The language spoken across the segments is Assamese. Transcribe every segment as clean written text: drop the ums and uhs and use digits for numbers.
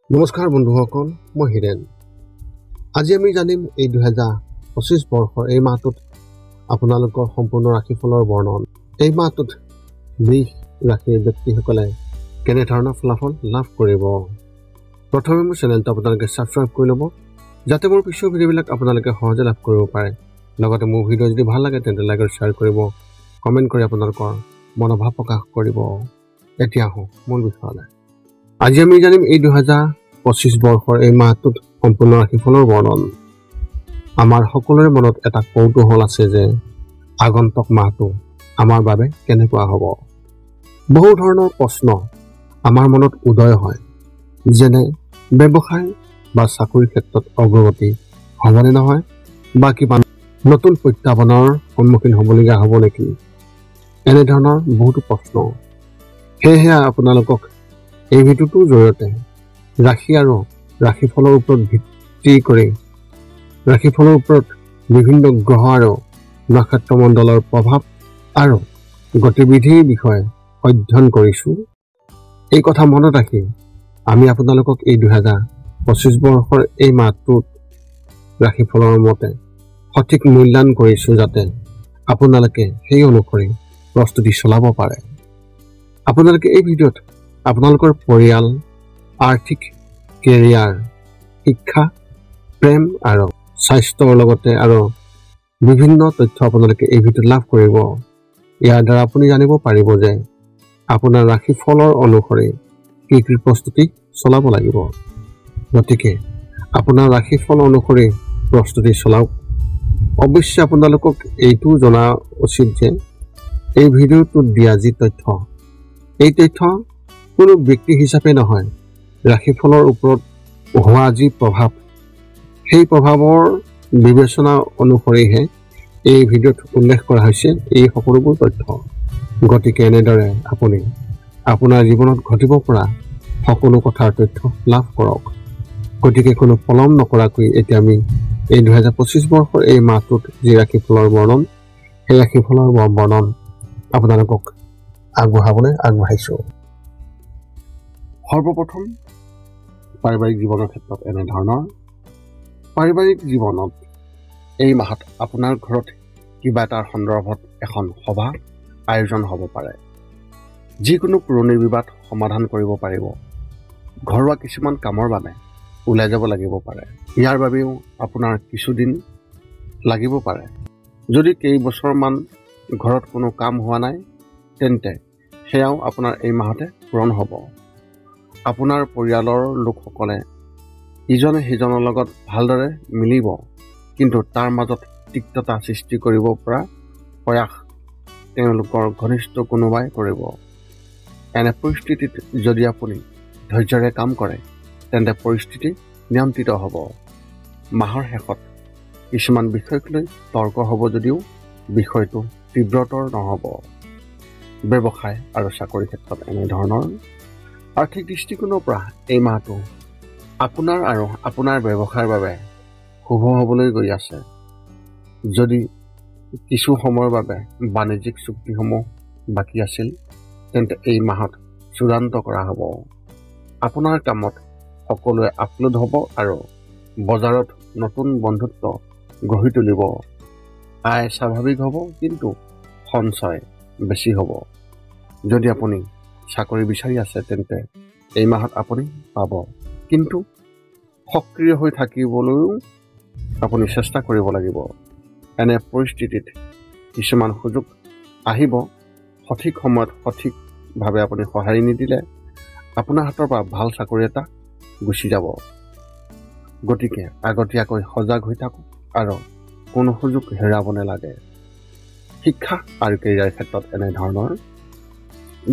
নমস্কাৰ বন্ধুসকল, মই হিৰেন। আজি আমি জানিম এই 2025 বৰ্ষৰ এই মাহটোত আপোনালোকৰ সম্পূৰ্ণ ৰাশিফলৰ বৰ্ণন। এই মাহটোত বৃষ ৰাশিৰ ব্যক্তিসকলে কেনেধৰণৰ ফলাফল লাভ কৰিব। প্ৰথমে মোৰ চেনেলটো আপোনালোকে ছাবস্ক্ৰাইব কৰি ল'ব, যাতে মোৰ পিছৰ ভিডিঅ'বিলাক আপোনালোকে সহজে লাভ কৰিব পাৰে। লগতে মোৰ ভিডিঅ' যদি ভাল লাগে তেন্তে লাইক আৰু শ্বেয়াৰ কৰিব, কমেণ্ট কৰি আপোনালোকৰ মনোভাৱ প্ৰকাশ কৰিব। এতিয়া আহোঁ মূল বিষয়লৈ। আজি আমি জানিম এই 2025 বৰ্ষৰ এই মাহটোত সম্পূৰ্ণ ৰাশিফলৰ বৰ্ণন। আমাৰ সকলোৰে মনত এটা কৌতূহল আছে যে আগন্তুক মাহটো আমাৰ বাবে কেনেকুৱা হ'ব। বহু ধৰণৰ প্ৰশ্ন আমাৰ মনত উদয় হয়, যেনে ব্যৱসায় বা চাকৰিৰ ক্ষেত্ৰত অগ্ৰগতি হ'বনে নহয়, বা কিবা নতুন প্ৰত্যাহ্বানৰ সন্মুখীন হ'বলগীয়া হ'ব নেকি। এনেধৰণৰ বহুতো প্ৰশ্ন। সেয়েহে আপোনালোকক এই ভিডিঅ'টোৰ জৰিয়তে ৰাশি আৰু ৰাশিফলৰ ওপৰত ভিত্তি কৰি ৰাশিফলৰ ওপৰত বিভিন্ন গ্ৰহ আৰু নক্ষত্ৰমণ্ডলৰ প্ৰভাৱ আৰু গতিবিধিৰ বিষয়ে অধ্যয়ন কৰিছোঁ। এই কথা মনত ৰাখি আমি আপোনালোকক এই 2025 বৰ্ষৰ এই মাহটোত ৰাশিফলৰ মতে সঠিক মূল্যায়ন কৰিছোঁ, যাতে আপোনালোকে সেই অনুসৰি প্ৰস্তুতি চলাব পাৰে। আপোনালোকে এই ভিডিঅ'ত আপোনালোকৰ পৰিয়াল, আৰ্থিক, কেৰিয়াৰ, শিক্ষা, প্ৰেম আৰু স্বাস্থ্যৰ লগতে আৰু বিভিন্ন তথ্য আপোনালোকে এই ভিডিঅ'ত লাভ কৰিব। ইয়াৰ দ্বাৰা আপুনি জানিব পাৰিব যে আপোনাৰ ৰাশিফলৰ অনুসৰি কি কি প্ৰস্তুতি চলাব লাগিব। গতিকে আপোনাৰ ৰাশিফল অনুসৰি প্ৰস্তুতি চলাওক। অৱশ্যে আপোনালোকক এইটো জনা উচিত যে এই ভিডিঅ'টোত দিয়া যি তথ্য, এই তথ্য কোনো ব্যক্তি হিচাপে নহয়, ৰাশিফলৰ ওপৰত হোৱা যি প্ৰভাৱ, সেই প্ৰভাৱৰ বিবেচনা অনুসৰিহে এই ভিডিঅ'ত উল্লেখ কৰা হৈছে এই সকলোবোৰ তথ্য। গতিকে এনেদৰে আপুনি আপোনাৰ জীৱনত ঘটিব পৰা সকলো কথাৰ তথ্য লাভ কৰক। গতিকে কোনো পলম নকৰাকৈ এতিয়া আমি এই 2025 বৰ্ষৰ এই মাহটোত যি ৰাশিফলৰ বৰ্ণন, সেই ৰাশিফলৰ বৰ্ণন আপোনালোকক আগবঢ়াবলৈ আগবাঢ়িছোঁ। সৰ্বপ্ৰথম পাৰিবাৰিক জীৱনৰ ক্ষেত্ৰত এনেধৰণৰ। পাৰিবাৰিক জীৱনত এই মাহত আপোনাৰ ঘৰত কিবা এটাৰ সন্দৰ্ভত এখন সভা আয়োজন হ'ব পাৰে। যিকোনো পুৰণি বিবাদ সমাধান কৰিব পাৰিব। ঘৰুৱা কিছুমান কামৰ বাবে ওলাই যাব লাগিব পাৰে। ইয়াৰ বাবেও আপোনাৰ কিছুদিন লাগিব পাৰে। যদি কেইবছৰমান ঘৰত কোনো কাম হোৱা নাই, তেন্তে সেয়াও আপোনাৰ এই মাহতে পূৰণ হ'ব। আপোনাৰ পৰিয়ালৰ লোকসকলে ইজনে সিজনৰ লগত ভালদৰে মিলিব, কিন্তু তাৰ মাজত তিক্ততা সৃষ্টি কৰিব পৰা প্ৰয়াস তেওঁলোকৰ ঘনিষ্ঠ কোনোবাই কৰিব। এনে পৰিস্থিতিত যদি আপুনি ধৈৰ্যৰে কাম কৰে, তেন্তে পৰিস্থিতি নিয়ন্ত্ৰিত হ'ব। মাহৰ শেষত কিছুমান বিষয়ক লৈ তৰ্ক হ'ব যদিও বিষয়টো তীব্ৰতৰ নহ'ব। ব্যৱসায় আৰু চাকৰিৰ ক্ষেত্ৰত এনেধৰণৰ। আৰ্থিক দৃষ্টিকোণৰ পৰা এই মাহটো আপোনাৰ আৰু আপোনাৰ ব্যৱসায়ৰ বাবে শুভ হ'বলৈ গৈ আছে। যদি কিছু সময়ৰ বাবে বাণিজ্যিক চুক্তিসমূহ বাকী আছিল, তেন্তে এই মাহত চূড়ান্ত কৰা হ'ব। আপোনাৰ কামত সকলোৱে আপলোড হ'ব আৰু বজাৰত নতুন বন্ধুত্ব গঢ়ি তুলিব। আয় স্বাভাৱিক হ'ব, কিন্তু সঞ্চয় বেছি হ'ব। যদি আপুনি চাকৰি বিচাৰি আছে, তেন্তে এই মাহত আপুনি পাব, কিন্তু সক্ৰিয় হৈ থাকিবলৈও আপুনি চেষ্টা কৰিব লাগিব। এনে পৰিস্থিতিত কিছুমান সুযোগ আহিব। সঠিক সময়ত সঠিকভাৱে আপুনি সঁহাৰি নিদিলে আপোনাৰ হাতৰ পৰা ভাল চাকৰি এটা গুচি যাব। গতিকে আগতীয়াকৈ সজাগ হৈ থাকক আৰু কোনো সুযোগ হেৰাব নালাগে। শিক্ষা আৰু কেৰিয়াৰ ক্ষেত্ৰত এনেধৰণৰ।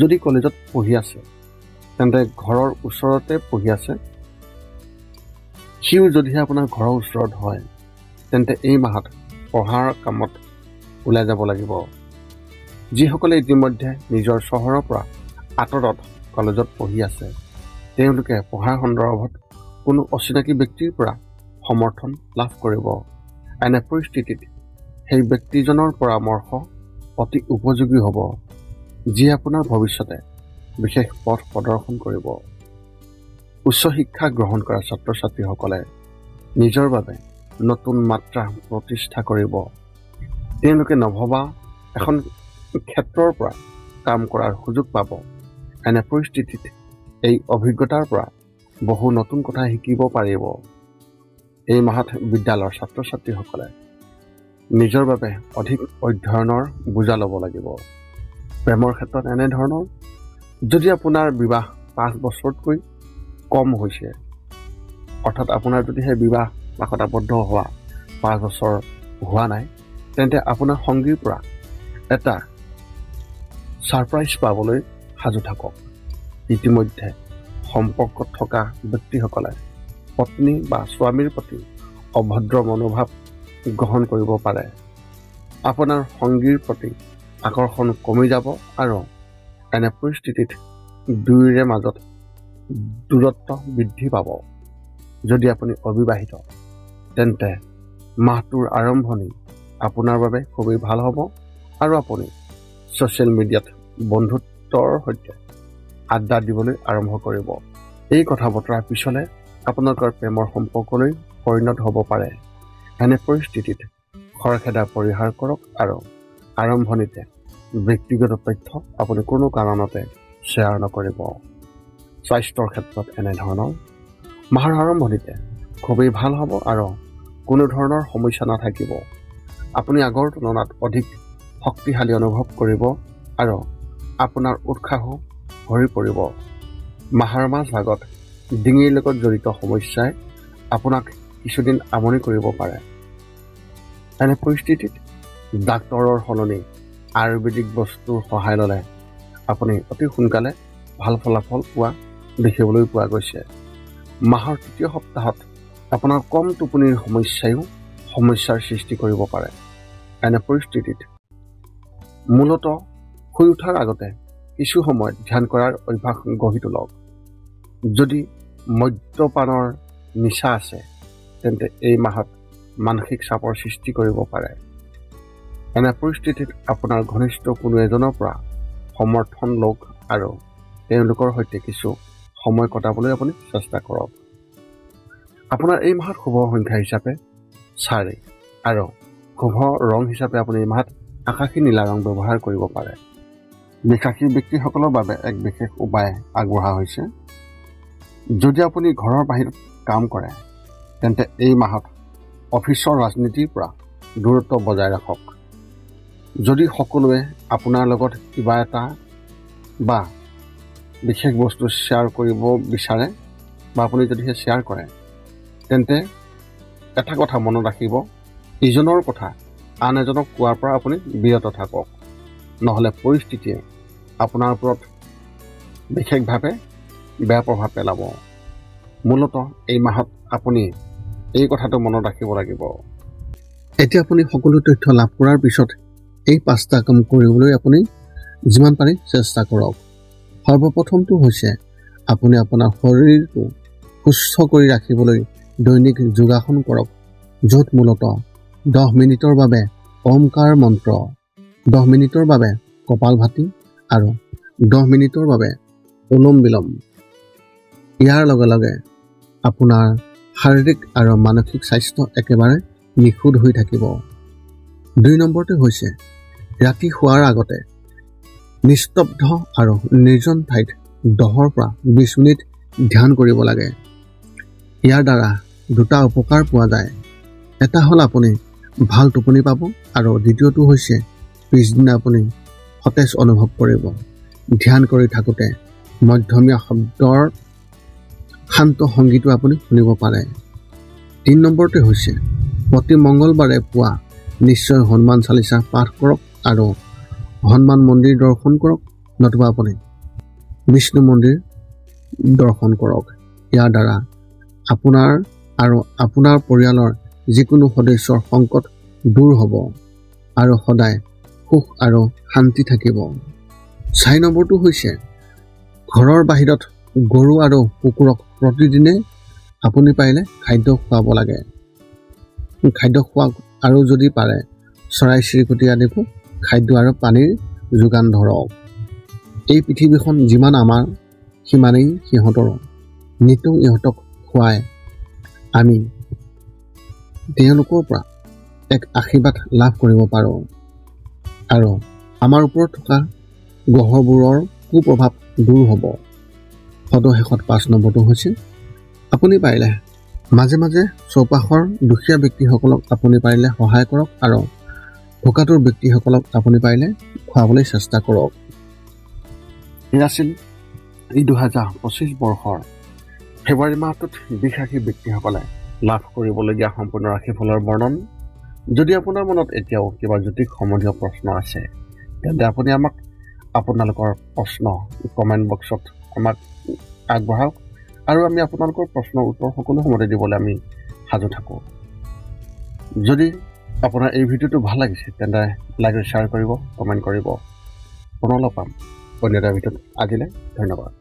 যদি কলেজত পঢ়ি আছে, তেন্তে ঘৰৰ ওচৰতে পঢ়ি আছে, সিও যদিহে আপোনাৰ ঘৰৰ ওচৰত হয়, তেন্তে এই মাহত পঢ়াৰ কামত ওলাই যাব লাগিব। যিসকলে ইতিমধ্যে নিজৰ চহৰৰ পৰা আঁতৰত কলেজত পঢ়ি আছে, তেওঁলোকে পঢ়াৰ সন্দৰ্ভত কোনো অচিনাকি ব্যক্তিৰ পৰা সমৰ্থন লাভ কৰিব। এনে পৰিস্থিতিত সেই ব্যক্তিজনৰ পৰামৰ্শ অতি উপযোগী হ'ব, যিয়ে আপোনাৰ ভৱিষ্যতে বিশেষ পথ প্ৰদৰ্শন কৰিব। উচ্চ শিক্ষা গ্ৰহণ কৰা ছাত্ৰ ছাত্ৰীসকলে নিজৰ বাবে নতুন মাত্ৰা প্ৰতিষ্ঠা কৰিব। তেওঁলোকে নভবা এখন ক্ষেত্ৰৰ পৰা কাম কৰাৰ সুযোগ পাব। এনে পৰিস্থিতিত এই অভিজ্ঞতাৰ পৰা বহু নতুন কথা শিকিব পাৰিব। এই মাহত বিদ্যালয়ৰ ছাত্ৰ ছাত্ৰীসকলে নিজৰ বাবে অধিক অধ্যয়নৰ বোজা ল'ব লাগিব। প্ৰেমৰ ক্ষেত্ৰত এনেধৰণৰ, যদি আপোনাৰ বিবাহ 5 বছৰতকৈ কম হৈছে, অৰ্থাৎ আপোনাৰ যদি সেই বিবাহ পাশত আবদ্ধ হোৱা 5 বছৰ হোৱা নাই, তেন্তে আপোনাৰ সংগীৰ পৰা এটা ছাৰপ্ৰাইজ পাবলৈ সাজু থাকক। ইতিমধ্যে সম্পৰ্কত থকা ব্যক্তিসকলে পত্নী বা স্বামীৰ প্ৰতি অভদ্ৰ মনোভাৱ গ্ৰহণ কৰিব পাৰে। আপোনাৰ সংগীৰ প্ৰতি আকৰ্ষণ কমি যাব আৰু এনে পৰিস্থিতিত দুয়োৰে মাজত দূৰত্ব বৃদ্ধি পাব। যদি আপুনি অবিবাহিত, তেন্তে মাহটোৰ আৰম্ভণি আপোনাৰ বাবে খুবেই ভাল হ'ব আৰু আপুনি ছ'চিয়েল মিডিয়াত বন্ধুত্বৰ সৈতে আড্ডা দিবলৈ আৰম্ভ কৰিব। এই কথা বতৰাৰ পিছলৈ আপোনালোকৰ প্ৰেমৰ সম্পৰ্কলৈ পৰিণত হ'ব পাৰে। এনে পৰিস্থিতিত খৰখেদা পৰিহাৰ কৰক আৰু আৰম্ভণিতে ব্যক্তিগত তথ্য আপুনি কোনো কাৰণতে শ্বেয়াৰ নকৰিব। স্বাস্থ্যৰ ক্ষেত্ৰত এনেধৰণৰ, মাহৰ আৰম্ভণিতে খুবেই ভাল হ'ব আৰু কোনো ধৰণৰ সমস্যা নাথাকিব। আপুনি আগৰ তুলনাত অধিক শক্তিশালী অনুভৱ কৰিব আৰু আপোনাৰ উৎসাহো ভৰি পৰিব। মাহৰ মাজভাগত ডিঙিৰ লগত জড়িত সমস্যাই আপোনাক কিছুদিন আমনি কৰিব পাৰে। এনে পৰিস্থিতিত ডাক্তৰৰ সলনি আয়ুৰ্বেদিক বস্তুৰ সহায় ল'লে আপুনি অতি সোনকালে ভাল ফলাফল পোৱা দেখিবলৈ পোৱা গৈছে। মাহৰ 3য় সপ্তাহত আপোনাৰ কম টোপনিৰ সমস্যায়ো সমস্যাৰ সৃষ্টি কৰিব পাৰে। এনে পৰিস্থিতিত মূলতঃ শুই উঠাৰ আগতে কিছু সময় ধ্যান কৰাৰ অভ্যাস গঢ়ি তোলক। যদি মদ্যপানৰ নিচা আছে, তেন্তে এই মাহত মানসিক চাপৰ সৃষ্টি কৰিব পাৰে। এনে পৰিস্থিতিত আপোনাৰ ঘনিষ্ঠ কোনো এজনৰ পৰা সমৰ্থন লওক আৰু তেওঁলোকৰ সৈতে কিছু সময় কটাবলৈ আপুনি চেষ্টা কৰক। আপোনাৰ এই মাহত শুভ সংখ্যা হিচাপে 4 আৰু শুভ ৰং হিচাপে আপুনি এই মাহত আকাশী নীলা ৰং ব্যৱহাৰ কৰিব পাৰে। বিশ্বাসী ব্যক্তিসকলৰ বাবে এক বিশেষ উপায় আগবঢ়া হৈছে। যদি আপুনি ঘৰৰ বাহিৰত কাম কৰে, তেন্তে এই মাহত অফিচৰ ৰাজনীতিৰ পৰা দূৰত্ব বজাই ৰাখক। যদি সকলোৱে আপোনাৰ লগত কিবা এটা বা বিশেষ বস্তু শ্বেয়াৰ কৰিব বিচাৰে বা আপুনি যদিহে শ্বেয়াৰ কৰে, তেন্তে এটা কথা মনত ৰাখিব, ইজনৰ কথা আন এজনক কোৱাৰ পৰা আপুনি বিৰত থাকক। নহ'লে পৰিস্থিতিয়ে আপোনাৰ ওপৰত বিশেষভাৱে বেয়া প্ৰভাৱ পেলাব। মূলতঃ এই মাহত আপুনি এই কথাটো মনত ৰাখিব লাগিব। এতিয়া আপুনি সকলো তথ্য লাভ কৰাৰ পিছত এই 5টা কাম কৰিবলৈ আপুনি যিমান পাৰি চেষ্টা কৰক। সৰ্বপ্ৰথমটো হৈছে আপুনি আপোনাৰ শৰীৰটো সুস্থ কৰি ৰাখিবলৈ দৈনিক যোগাসন কৰক, য'ত মূলতঃ 10 মিনিটৰ বাবে ওমকাৰ মন্ত্ৰ, 10 মিনিটৰ বাবে কপালভাতি আৰু 10 মিনিটৰ বাবে অনুলোম বিলোম। ইয়াৰ লগে লগে আপোনাৰ শাৰীৰিক আৰু মানসিক স্বাস্থ্য একেবাৰে নিখুঁত হৈ থাকিব। 2 নম্বৰটো হৈছে ৰাতি শোৱাৰ আগতে নিস্তব্ধ আৰু নিৰ্জন ঠাইত 10 পৰা 20 মিনিট ধ্যান কৰিব লাগে। ইয়াৰ দ্বাৰা 2টা উপকাৰ পোৱা যায়। এটা হ'ল আপুনি ভাল টোপনি পাব আৰু দ্বিতীয়টো হৈছে পিছদিনা আপুনি সতেজ অনুভৱ কৰিব। ধ্যান কৰি থাকোঁতে মধ্যমীয়া শব্দৰ শান্ত সংগীতো আপুনি শুনিব পাৰে। 3 নম্বৰটো হৈছে প্ৰতি মংগলবাৰে পুৱা নিশ্চয় হনুমান চালিচা পাঠ কৰক আৰু হনুমান মন্দিৰ দৰ্শন কৰক, নতুবা আপুনি বিষ্ণু মন্দিৰ দৰ্শন কৰক। ইয়াৰ দ্বাৰা আপোনাৰ আৰু আপোনাৰ পৰিয়ালৰ যিকোনো সদস্যৰ সংকট দূৰ হ'ব আৰু সদায় সুখ আৰু শান্তি থাকিব। 4 নম্বৰটো হৈছে ঘৰৰ বাহিৰত গৰু আৰু কুকুৰক প্ৰতিদিনে আপুনি পাৰিলে খাদ্য খুৱাব লাগে। খাদ্য খোৱাওক আৰু যদি পাৰে চৰাই চিৰিকটি আদিকো খাদ্য আৰু পানীৰ যোগান ধৰক। এই পৃথিৱীখন যিমান আমাৰ সিমানেই সিহঁতৰো। নিতৌ ইহঁতক খুৱাই আমি তেওঁলোকৰ পৰা এক আশীৰ্বাদ লাভ কৰিব পাৰোঁ আৰু আমাৰ ওপৰত থকা গ্ৰহবোৰৰ কুপ্ৰভাৱ দূৰ হ'ব। সদশেষত 5 নম্বৰটো হৈছে আপুনি পাৰিলে মাজে মাজে চৌপাশৰ দুখীয়া ব্যক্তিসকলক আপুনি পাৰিলে সহায় কৰক আৰু ভোকাতুৰ ব্যক্তিসকলক আপুনি পাৰিলে খুৱাবলৈ চেষ্টা কৰক। এয়া আছিল এই 2025 বৰ্ষৰ ফেব্ৰুৱাৰী মাহটোত বৃষ ৰাশি ব্যক্তিসকলে লাভ কৰিবলগীয়া সম্পূৰ্ণ ৰাশিফলৰ বৰ্ণন। যদি আপোনাৰ মনত এতিয়াও কিবা জ্যোতিষ সম্বন্ধীয় প্ৰশ্ন আছে তেন্তে আপুনি আমাক আপোনালোকৰ প্ৰশ্ন কমেণ্ট বক্সত আমাক আগবঢ়াওক আৰু আমি আপোনালোকৰ প্ৰশ্নৰ উত্তৰ সকলো সময়তে দিবলৈ আমি সাজু থাকোঁ। যদি আপোনাৰ এই ভিডিঅ'টো ভাল লাগিছে তেন্তে লাইক আৰু শ্বেয়াৰ কৰিব, কমেণ্ট কৰিব। পুনৰ লগ পাম অন্য এটা ভিডিঅ'ত। আজিলৈ ধন্যবাদ।